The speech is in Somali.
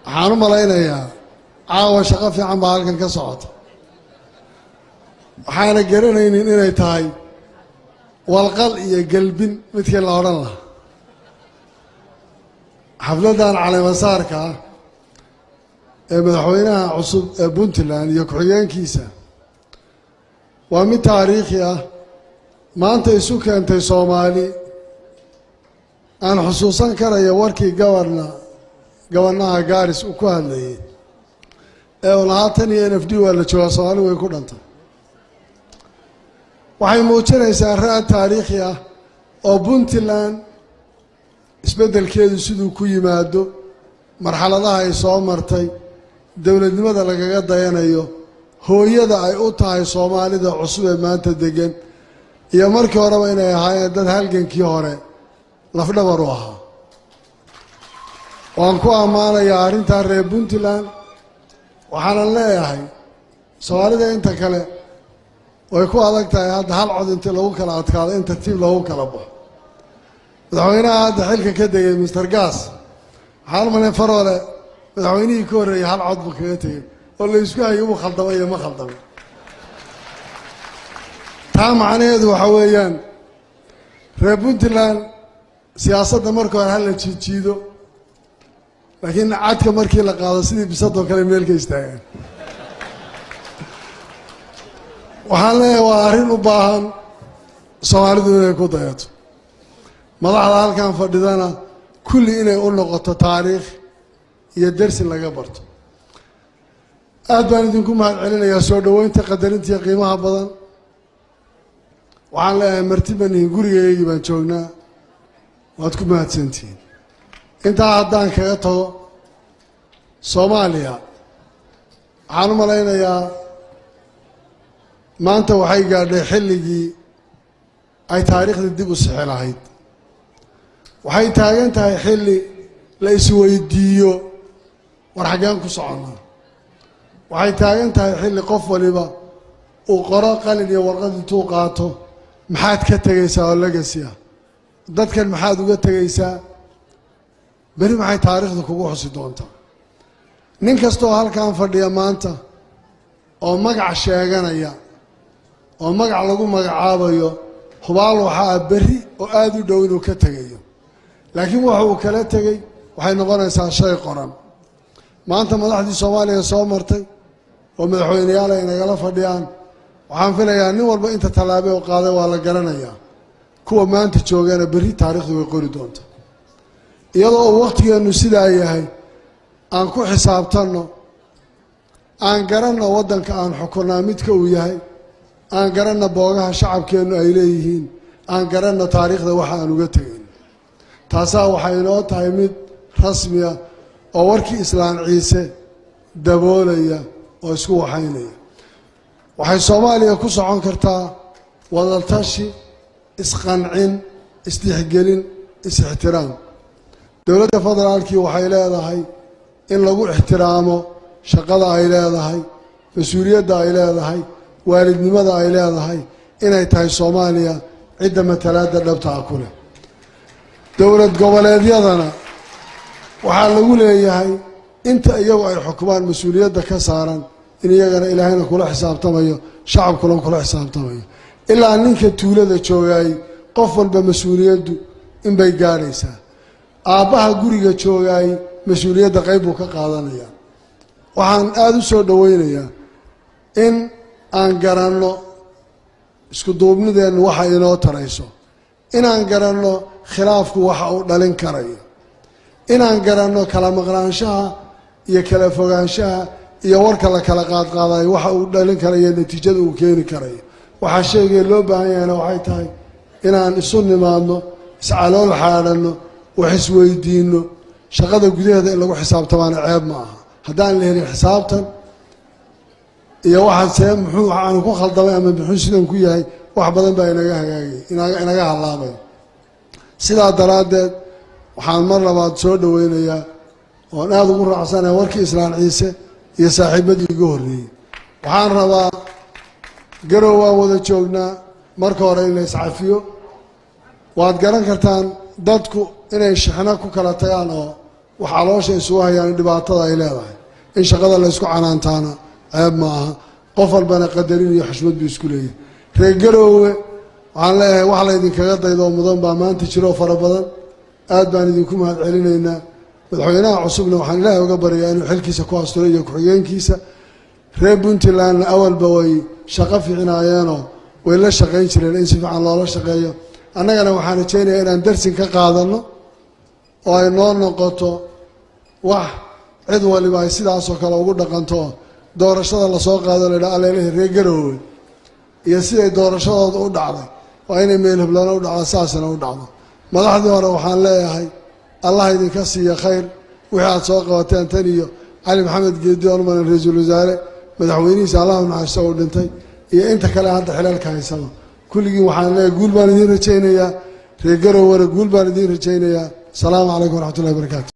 waxaan u malaynayaa caawa shaqo fiican baa halkan ka socota waxaana garanaynin inay tahay walqal iyo galbin midkii la odhan lahaa xafladan caleemasaarka ah ee madaxweynaha cusub ee Puntland iyo ku-xigeenkiisa waa mid taariikhi ah maanta isu keentay Soomaali aan xusuusan karayo warkii gabanaha Gaaris uu ku hadlayay ee uu lahaa tan iyo NFD waa la joogaa Soomaali way ku dhantay waxay muujinaysaa raad taariikhi ah oo Puntland isbeddelkeedu siduu ku yimaado marxaladaha ay soo martay dawladnimada lagaga dayanayo hooyada ay u tahay Soomaalida cusub ee maanta degan iyo markii horeba inay ahaayeen dad halgankii hore lafdhabar u ahaa waan ku ammaanayaa arrintaa reer Puntland waxaana leeyahay Soomaalida inta kale way ku adag tahay hadda hal cod inta lagu kala adkaado in tartiib lagu kala baxo madaxweynaha hadda xilka ka degay Mr. Gas waxaan maleen farole madaxweynihii ka horreeyay hal cod buu kaga tegay oo la isku hayo uu khaldamay iyo ma khaldamay taa macnaheedu waxa weeyaan reer Puntland siyaasadda marka hore hal la jiido laakiin cadka markii la qaado sidii bisadoo kale meel ka istaagaan waxaan leeyahay waa arrin u baahan Soomaalidu inay ku dayato madaxda halkan fadhidana kulli inay u noqoto taariikh iyo darsi laga barto aad baan idinku mahadcelinayaa soo dhaweynta qadarinta iyo qiimaha badan waxaan leeyahay martibanihin gurigeygii baan joognaa waad ku mahadsantihiin intaa haddaan kaga tago Soomaaliya waxaan u malaynayaa maanta waxay gaadhay xilligii ay taariikhda dib u sixi lahayd waxay taagan tahay xilli la isweydiiyo war xaggeen ku soconnaa waxay taagan tahay xilli qof waliba uu qoro qalin iyo warqad intuu qaato maxaad ka tegaysaa oo legacy ah dadkan maxaad uga tegaysaa beri maxay taariikhda kugu xusi doontaa nin kastoo halkan fadhiya maanta oo magac sheeganaya oo magac lagu magacaabayo hubaal waxaa berri oo aad u dhow inuu ka tegayo laakiin waxa uu kala tegay waxay noqonaysaa shay qoran maanta madaxdii Soomaaliya soo martay oo madaxweynayaal ay nagala fadhiyaan waxaan filayaa nin walba inta talaabo oo qaaday waa la garanayaa kuwa maanta joogana berri taariikhdu way qori doontaa iyadoo waqtigeenu sidaa yahay aan ku xisaabtanno aan garanno waddanka aan xukunaa midka uu yahay aan garanno boogaha shacabkeennu ay leeyihiin aan garanno taariikhda waxa aan uga tegayn taasaa waxay inoo tahay mid rasmi ah oo warkii Islaan Ciise daboolaya oo isku waxaynaya waxay Soomaaliya ku socon kartaa wadaltashi isqancin isdixgelin is-ixtiraam dowladda federaalkii waxay leedahay in lagu ixtiraamo shaqada ay leedahay mas'uuliyadda ay leedahay waalidnimada ay leedahay inay tahay Soomaaliya cidda matalaadda dhabta ah ku leh dowlad goboleedyadana waxaa lagu leeyahay inta iyagu ay xukumaan mas'uuliyadda ka saaran in iyagana ilaahayna kula xisaabtamayo shacabkuna kula xisaabtamayo ilaa ninka tuulada joogay qof walba mas'uuliyaddu in bay gaaraysaa aabbaha guriga joogay mas'uuliyadda qayb uu ka qaadanayaa waxaan aad u soo dhaweynayaa in aan garanno isku duubnideennu waxa inoo tarayso inaan garanno khilaafku waxa uu dhalin karayo inaan garanno kala maqnaanshaha iyo kala fogaanshaha iyo warka la kala qaadqaadayo waxa uu dhalin karayo natiijada uu keeni karayo waxaa sheegay loo baahan yahayna waxay tahay inaan isu nimaadno iscalool xaadhanno wax isweydiinno shaqada gudaheeda in lagu xisaabtamaana ceeb ma aha haddaan la helin xisaabtan iyo waxaan see muxuu aan ku khaldamay ama muxuu sidan ku yahay wax badan baa inaga halaabay sidaa daraaddeed waxaan mar labaad soo dhaweynayaa oon aad ugu raacsanahay warkii Islaan Ciise iyo saaxiibadii iga horreeyey waxaan rabaa garow waan wada joognaa marka hore in la iscafiyo waad garan kartaan dadku inay shixno ku kala tagaan oo وحلوش يسوها يعني دبعتها إلى إن شغل الله يسكو عنان تانا عيب معها قفل بنا قدرين يحشمد بيسكوليه رجلوا على وحلا يدين كغدا إذا رمضان بأمان تشروا فربضا أدبان يدينكم هاد علينا مدحوينها عصبنا وحن الله وقبر يعني حل كيسة كواس تريجا كحيين كيسة ريبنت لان أول بوي شقف عنايانه وإلا شقين شرين إنسف عن الله شقيه أنا وحنا تشيني إن درس كقاعدنا وإنه نقطة واحد عدوى اللي بايسيد عصوك لو قلنا قنطوه دور الشهر اللي سوق هذا اللي عليه رجلوا يسير دور الشهر ود على وين يميل بلنا ود على أساسنا ود على ما راح دور وحنا لا هاي الله يديك يا خير وحياة سوق وتان تانية علي محمد جدير من رئيس الوزراء مدحويني سلام مع السعود انتي يا انت كلا عند حلالك هاي سما كل يوم وحنا يقول بالدين رجينا يا رجلوا ورجول بالدين رجينا يا السلام عليكم ورحمة الله وبركاته.